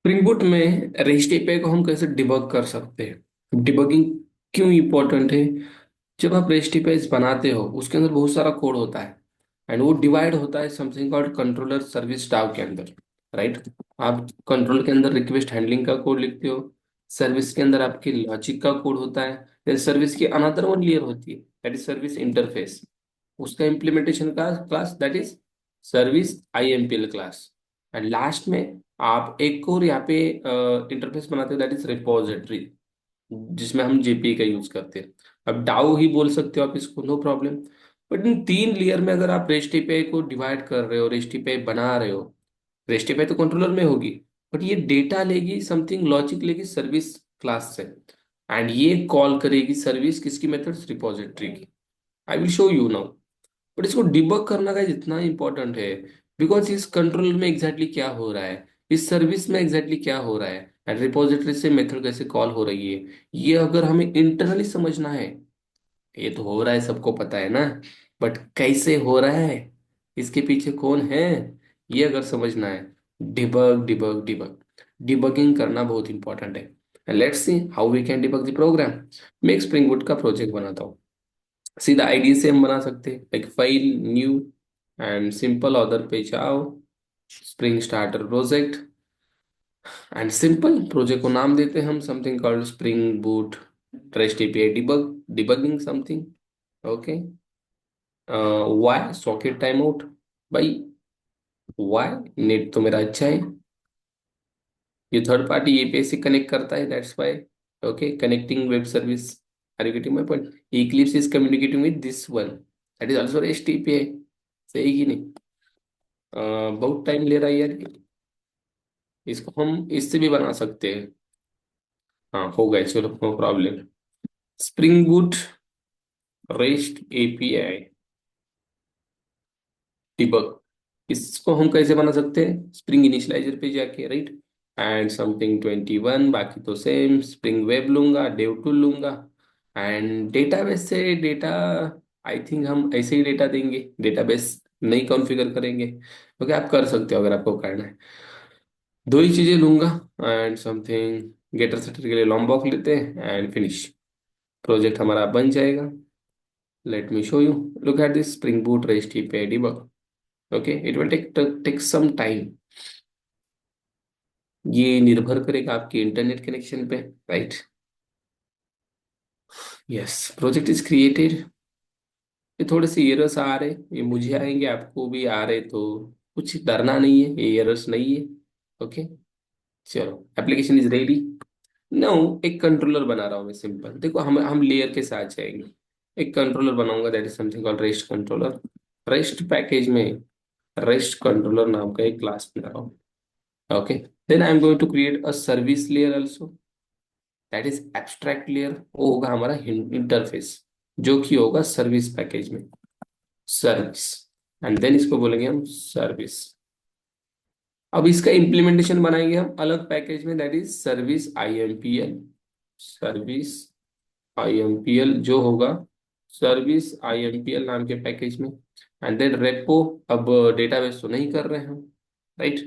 Spring boot में rest API को हम कैसे डिबग कर सकते हैं। डिबगिंग क्यों इंपॉर्टेंट है। जब आप रेस्ट एपीआई बनाते हो उसके अंदर बहुत सारा कोड होता है एंड वो डिवाइड होता है समथिंग कॉल्ड कंट्रोलर सर्विस टाव के अंदर। राइट। आप कंट्रोल के अंदर रिक्वेस्ट हैंडलिंग का कोड लिखते हो। सर्विस के अंदर आपके लॉजिक का कोड होता है। फिर सर्विस की अनदर वन लेयर होती है दैट इज सर्विस इंटरफेस। उसका इम्प्लीमेंटेशन का class that is service IMPL class. And last में आप एक और यहाँ पे इंटरफेस बनाते हो दैट इज रिपोजिटरी, जिसमें हम जेपीई का यूज करते हैं। अब डाउ ही बोल सकते हो आप इसको, नो प्रॉब्लम। बट इन तीन लेयर में अगर आप रेस्ट एपीआई को डिवाइड कर रहे हो, रेस्ट एपीआई बना रहे हो, रेस्ट एपीआई तो कंट्रोलर में होगी, बट ये डेटा लेगी, समथिंग लॉजिक लेगी सर्विस क्लास से, एंड ये कॉल करेगी सर्विस किसकी मेथड्स, रिपोजिटरी की। I will show you now. But इसको डिबग करना का इतना इंपॉर्टेंट है बिकॉज इस कंट्रोलर में एग्जैक्टली क्या हो रहा है, इस सर्विस में एग्जैक्टली क्या हो रहा है, एंड रिपोजिटरी से मेथड कैसे कॉल हो रही है, ये अगर हमें इंटरनली समझना है। ये तो हो रहा है सबको पता है ना, बट कैसे हो रहा है, इसके पीछे कौन है, ये अगर समझना है। डिबग डिबग डिबग डिबगिंग करना बहुत इंपॉर्टेंट है। Let's see how we can debug the program. मैं एक स्प्रिंग बूट का प्रोजेक्ट बनाता हूँ। सीधा आईडी से हम बना सकते हैं, like file new and simple order पे जाओ, Spring starter project, and simple project को नाम देते हैं हम something called Spring Boot REST API debug, debugging something. Okay. Why socket timeout. भाई वाई नेट तो मेरा अच्छा है, ये थर्ड पार्टी एपीआई से कनेक्ट करता है that's why. Okay, connecting web service, are you getting my point. Eclipse is communicating with this one that is also rest API. सही कि नहीं। बहुत टाइम ले रहा है यार ये। इसको हम इससे भी बना सकते हैं। हाँ हो गए, चलो no problem. Spring Boot REST API debug, इसको हम कैसे बना सकते हैं, स्प्रिंग इनिशियलाइजर पे जाके, राइट, एंड समथिंग 21, बाकी तो सेम, स्प्रिंग वेब लूंगा, डेव टूल लूंगा, एंड डेटाबेस से डेटा, आई थिंक हम ऐसे ही डेटा देंगे, डेटाबेस नहीं कॉन्फ़िगर करेंगे क्योंकि आप कर सकते हो अगर आपको करना है। दो ही चीजें लूंगा एंड समथिंग गेटर सेटर के लिए लॉम्बॉक लेते हैं एंड फिनिश, प्रोजेक्ट हमारा बन जाएगा। Let me show you, look at this Spring Boot REST API debug. Okay, it will take some time. ये निर्भर करेगा आपके इंटरनेट कनेक्शन पे, right. Yes, project is created. ये थोड़े से एरर्स आ रहे, ये मुझे आएंगे आपको भी आ रहे, तो कुछ डरना नहीं है, ये एरर्स नहीं है। ओके, चलो एप्लीकेशन इज रेडी। नो, एक कंट्रोलर बना रहा हूँ मैं सिंपल, देखो हम लेयर के साथ जाएंगे। एक कंट्रोलर बनाऊंगा that is something called rest controller. Rest package में रेस्ट कंट्रोलर नाम का एक क्लास बना रहा हूँ। Okay, then I am going to create a service layer also, that is abstract layer, वो होगा हमारा इंटरफेस, जो कि होगा सर्विस पैकेज में, सर्विस, एंड देन इसको बोलेंगे हम सर्विस। अब इसका इम्प्लीमेंटेशन बनाएंगे हम अलग पैकेज में दैट इज सर्विस आईएमपीएल, सर्विस आईएमपीएल जो होगा सर्विस आईएमपीएल नाम के पैकेज में, एंड देन रेपो। अब डेटाबेस तो नहीं कर रहे हैं हम, राइट।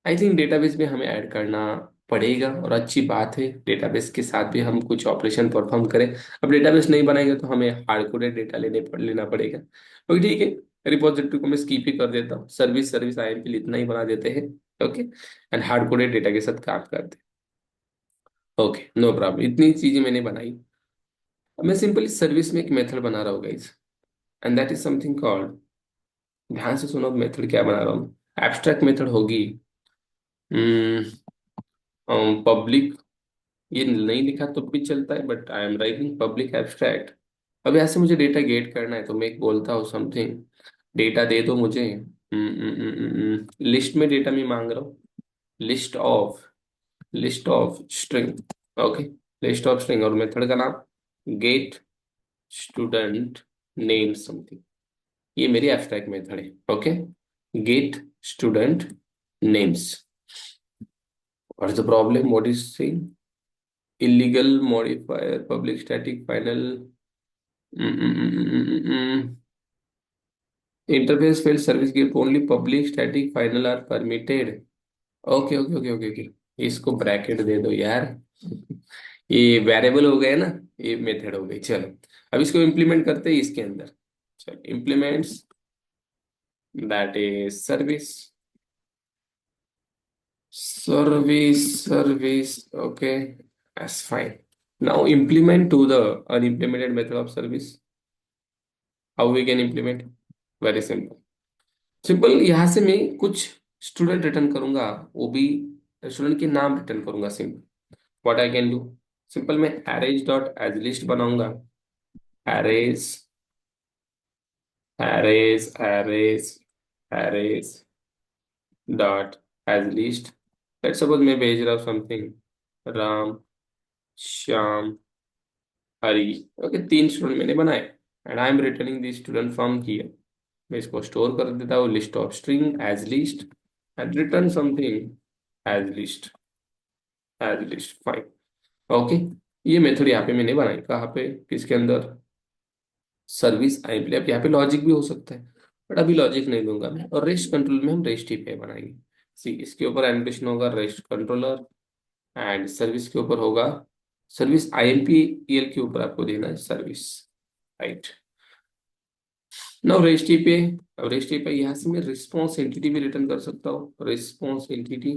आई थिंक डेटाबेस भी हमें ऐड करना पड़ेगा और अच्छी बात है, डेटाबेस के साथ भी हम कुछ ऑपरेशन परफॉर्म करें। अब डेटाबेस नहीं बनाएंगे तो हमें हार्ड कोडेड डेटा लेना पड़ेगा। ओके ठीक है, रिपोजिटरी को मैं स्किप ही कर देता हूँ, सर्विस सर्विस आईएमपी इतना ही बना देते हैं। Okay, and hard coded data के साथ काम करते हैं। ओके नो प्रॉब्लम, इतनी चीजें मैंने बनाई। अब मैं सिंपली सर्विस में एक मेथड बना रहा हूँ guys, and that is something called, ध्यान से सुनो मेथड क्या बना रहा हूँ। एब्स्ट्रैक्ट मेथड होगी पब्लिक, ये नहीं लिखा तो भी चलता है but I am writing public abstract. अब यहाँ से मुझे डेटा गेट करना है तो मैं एक बोलता हूँ समथिंग, डेटा दे दो मुझे। लिस्ट में डेटा मैं मांग रहा हूँ, list of, list of string. Okay, list of string, और मेथड का नाम गेट स्टूडेंट नेम समथिंग, ये मेरी एब्स्ट्रैक्ट मेथड है। Okay, get student names. What is the problem, what is illegal modifier public static final, interface failed service group only public static final are permitted। Okay okay okay okay okay, इसको bracket दे दो यार। ये variable हो गए ना, ये method हो गई। चलो अब इसको इम्प्लीमेंट करते हैं इसके अंदर। चलो implements, that is service, service, okay, that's fine. Now implement to the unimplemented method of service. How we can implement? Very simple. Simple, यहाँ से मैं कुछ स्टूडेंट रिटर्न करूंगा, वो भी स्टूडेंट के नाम रिटर्न करूंगा। Simple, what I can do, simple मैं अरेज डॉट एज लिस्ट बनाऊंगा। Arrays, arrays, arrays dot as list. Let's suppose मैं भेज रहा हूँ समथिंग, राम, श्याम, हरी। ओके, तीन स्टूडेंट मैंने बनाए, and I am returning this student from here. मैं इसको स्टोर कर देता हूँ list of string as list, and return something as list, as list, fine. Okay, ये मेथड यहाँ पे मैंने बनाई, कहाँ पे, किसके अंदर, सर्विस आई प्ले। अब यहाँ पे लॉजिक भी हो सकता है, बट अभी लॉजिक नहीं दूंगा मैं। और रेस्ट कंट्रोल में हम रेस्ट एपीआई बनाएंगे। सी, इसके ऊपर एनिमेशन होगा रेस्ट कंट्रोलर, एंड सर्विस के ऊपर होगा सर्विस, आईएमपी के ऊपर आपको देना है service, right. Now rest API, अब रेस्ट एपीआई यहाँ से मैं रिस्पॉन्स एंटिटी भी रिटर्न कर सकता हूँ, response entity,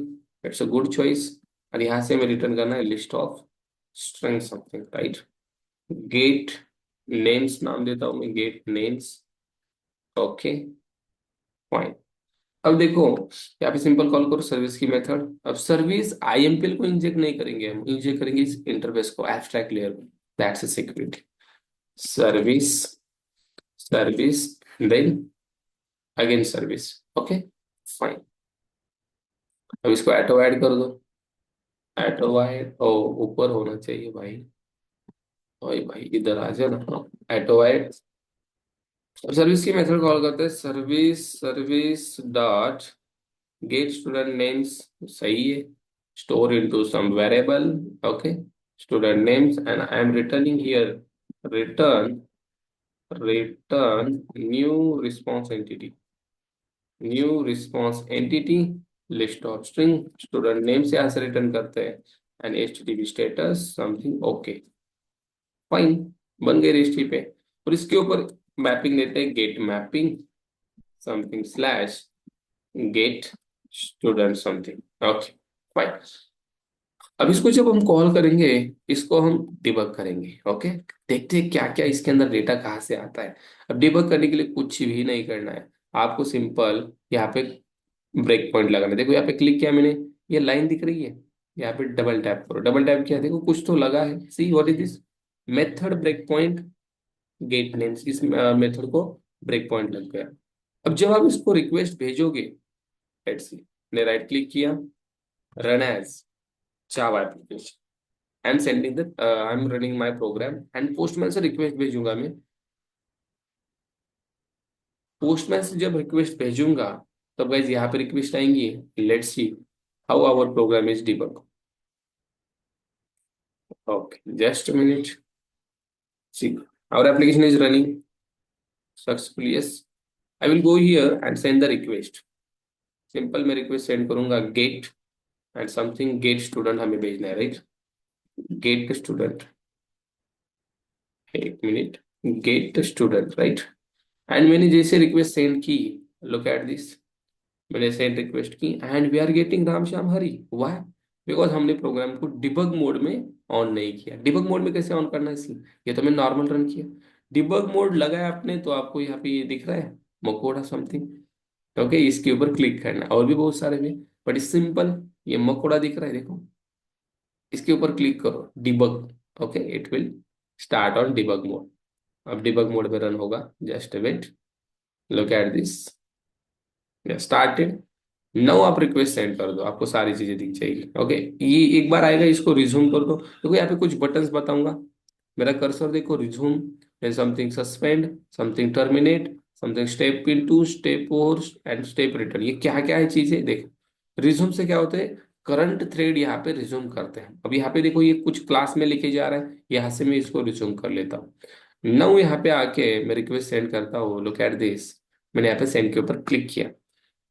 it's a good choice. और यहाँ से मैं रिटर्न करना है list of string something, right. Get names नाम देता हूँ मैं, गेट नेम्स, ओके, फाइन। अब देखो, यहाँ पे सिंपल कॉल करो सर्विस की मेथड। अब सर्विस आईएमपीएल को इंजेक्ट नहीं करेंगे हम, इंजेक्ट करेंगे इस इंटरफेस को, एब्स्ट्रैक्ट लेयर को, that's a security. Service, service, then again service, okay, fine. अब इसको एटो ऐड कर दो, एटो ऐड, ओ ऊपर होना चाहिए भाई, ओए भाई इधर आ जाना, एटो ऐड। अब सर्विस की मेथड कॉल करते हैं, service, service dot get student names, सही है, store into some variable, okay, student names, and I am returning here, return, return new response entity, new response entity, list of string, student name से यहाँ से return करते हैं, and HTTP status something, okay, fine, बन गई registry पे। और इसके ऊपर मैपिंग देते हैं, get mapping something slash get student something, okay, fine. अब इसको जब हम कॉल करेंगे, इसको हम डिबग करेंगे, ओके। देखते हैं क्या क्या इसके अंदर डेटा कहाँ से आता है। अब डिबग करने के लिए कुछ भी नहीं करना है आपको, सिंपल यहाँ पे ब्रेक पॉइंट लगाना है। देखो यहाँ पे क्लिक किया मैंने, ये लाइन दिख रही है, यहाँ पे डबल टैप करो, डबल टैप किया, देखो कुछ तो लगा है। See what is this, method break point get names, इस मेथड को ब्रेक पॉइंट लग गया। अब जब आप इसको रिक्वेस्ट भेजोगे, लेट्स सी, ने राइट क्लिक किया, run as Java application, I am sending the, I am running my program, and Postman से रिक्वेस्ट भेजूंगा मैं। पोस्टमैन से जब रिक्वेस्ट भेजूंगा, तब गाइज यहाँ पे रिक्वेस्ट आएंगी, let's see how our program is debug. Okay, just a minute. See, our application is running successfully. Yes, I will go here and send the request. Simple मैं request send करूंगा get and something get student हमें भेजना है, right? Get student. एक minute. Get student, right? And मैंने जैसे request send की, look at this. मैंने सेंड रिक्वेस्ट की, and we are getting Ram Shyam Hari. Why? Because हमने प्रोग्राम को डिबग मोड में ऑन नहीं किया। डिबग मोड में कैसे ऑन करना है इसलिए, ये तो मैंने नॉर्मल रन किया। डिबग मोड लगाया आपने तो आपको यहाँ पे ये दिख रहा है, मकोड़ा समथिंग, ओके, इसके ऊपर क्लिक करना है। और भी बहुत सारे में, बट इस सिंपल, ये मकोड़ा दिख रहा है, देखो, इसके ऊपर क्लिक करो, debug, okay, it will start on debug mode. अब डिबग मोड में रन होगा, just wait, look at this, started. Now आप रिक्वेस्ट सेंड कर दो, आपको सारी चीजें दिख जाएगी, ओके। ये एक बार आएगा, इसको रिज्यूम कर दो। देखो यहाँ पे कुछ बटन्स बताऊंगा, मेरा कर्सर देखो, resume, then something suspend, something terminate, something step into, step four, and step return. ये क्या क्या है चीजें, देखो। रिज्यूम से क्या होता है, करंट थ्रेड यहाँ पे रिज्यूम करते हैं। अब यहाँ पे देखो, ये कुछ क्लास में लिखे जा रहा है, यहाँ से मैं इसको रिज्यूम कर लेता हूँ। नाउ यहाँ पे आके मैं रिक्वेस्ट सेंड करता हूँ, लुक एट दिस, मैंने यहाँ पे सेंड के ऊपर क्लिक किया।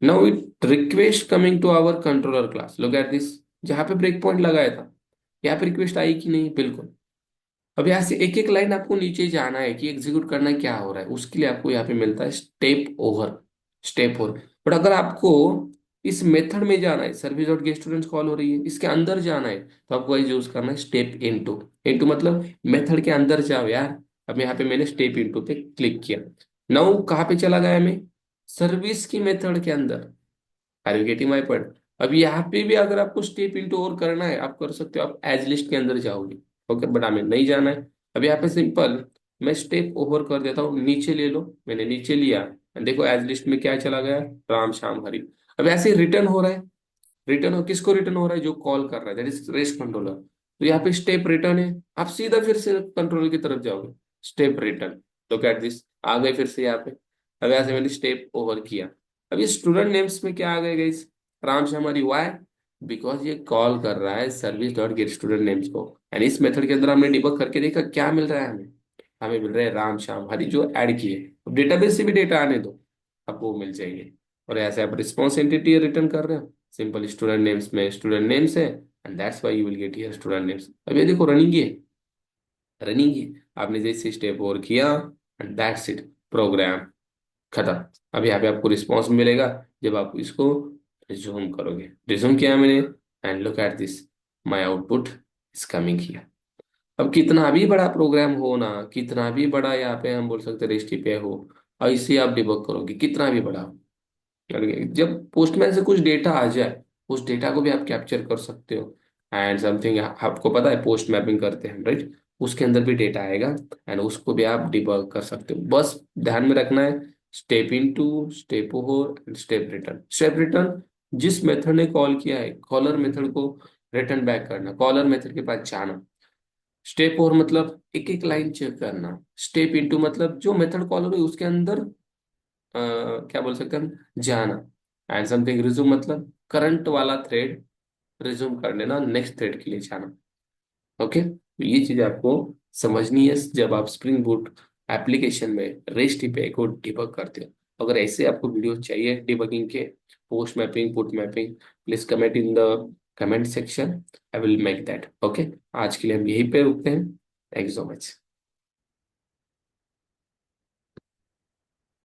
Now it request coming to our controller class. Look at this. जहां पे ब्रेक पॉइंट लगाया था, यहाँ पे रिक्वेस्ट आई कि नहीं? बिल्कुल। अब यहाँ से एक एक लाइन आपको नीचे जाना है कि एग्जीक्यूट करना क्या हो रहा है, उसके लिए आपको यहाँ पे मिलता है step over. Step over. But अगर आपको इस मेथड में जाना है, service dot gate students call हो रही है, इसके अंदर जाना है, तो आपको वही यूज करना है स्टेप इनटू। इनटू मतलब मेथड के अंदर जाओ यार। अब यहाँ पे मैंने स्टेप इनटू पे क्लिक किया। नाउ कहाँ पे चला गया मैं? सर्विस की मेथड के अंदर। Are you getting my point? अब यहाँ पे भी अगर आपको स्टेप इनटू और करना है, आप कर सकते हो, आप एज लिस्ट के अंदर जाओगे। ओके, बट हमें नहीं जाना है। अब यहाँ पे सिंपल मैं स्टेप ओवर कर देता हूँ, नीचे ले लो। मैंने नीचे लिया, देखो एज लिस्ट में क्या चला गया? राम श्याम हरि। अब ऐसे रिटर्न हो रहा है। रिटर्न हो किसको? रिटर्न हो रहा है जो कॉल कर रहा है, दैट इज रेस्ट कंट्रोलर। तो यहाँ पे स्टेप रिटर्न है। आप सीधा फिर से कंट्रोलर की तरफ जाओगे, step return. Look at this, आ गए फिर से यहाँ पे। अब यहाँ से मैंने स्टेप ओवर किया। अब ये स्टूडेंट नेम्स में क्या आ गए guys? Ram Shyam Hari. Why? Because ये कॉल कर रहा है service dot get student names को। एंड इस मेथड के अंदर हमने डिबग करके देखा क्या मिल रहा है हमें। हमें मिल रहा है राम श्याम हरी जो ऐड किए। अब डेटाबेस से भी डेटा आने दो, आपको वो मिल जाएंगे। और ऐसे आप रिस्पॉन्स एंटिटी रिटर्न कर रहे हो, सिंपल स्टूडेंट नेम्स में स्टूडेंट नेम्स है, and that's why you will get here student names. अब ये देखो रनिंग है। रनिंग है। आपने जैसे स्टेप और किया, एंड दैट्स इट, प्रोग्राम खत्म। अब यहाँ पे आपको रिस्पॉन्स मिलेगा जब आप इसको रिज्यूम करोगे। रिज्यूम किया मैंने, and look at this, my output is coming here. अब कितना भी बड़ा प्रोग्राम हो ना, कितना भी बड़ा यहाँ पे हम बोल सकते हैं रेस्ट पे हो, और इसे आप डिबग करोगे कितना भी बड़ा हो। जब पोस्टमैन से कुछ डेटा आ जाए, उस डेटा को भी आप कैप्चर कर सकते हो। एंड समथिंग आपको पता है, पोस्ट मैपिंग करते हैं राइट, उसके अंदर भी डेटा आएगा, एंड उसको भी आप डिबग कर सकते हो। बस ध्यान में रखना है step into, step over and step return. Step return जिस मेथड ने कॉल किया है, कॉलर मेथड को रिटर्न बैक करना, कॉलर मेथड के पास जाना। स्टेप ओवर मतलब एक एक लाइन चेक करना। स्टेप इनटू मतलब जो मेथड कॉल हो रही है उसके अंदर क्या बोल सकते हैं हम, जाना। एंड समथिंग रिज्यूम मतलब करंट वाला थ्रेड रिज्यूम कर लेना, नेक्स्ट थ्रेड के लिए जाना। ओके, तो ये चीज आपको समझनी है जब आप स्प्रिंग बूट एप्लीकेशन में रेस्ट एपीआई को डिबग करते हो। अगर ऐसे आपको वीडियो चाहिए डिबगिंग के, post mapping, put mapping, please comment in the comment section, I will make that. Okay, आज के लिए हम यहीं पे रुकते हैं। Thank you so much.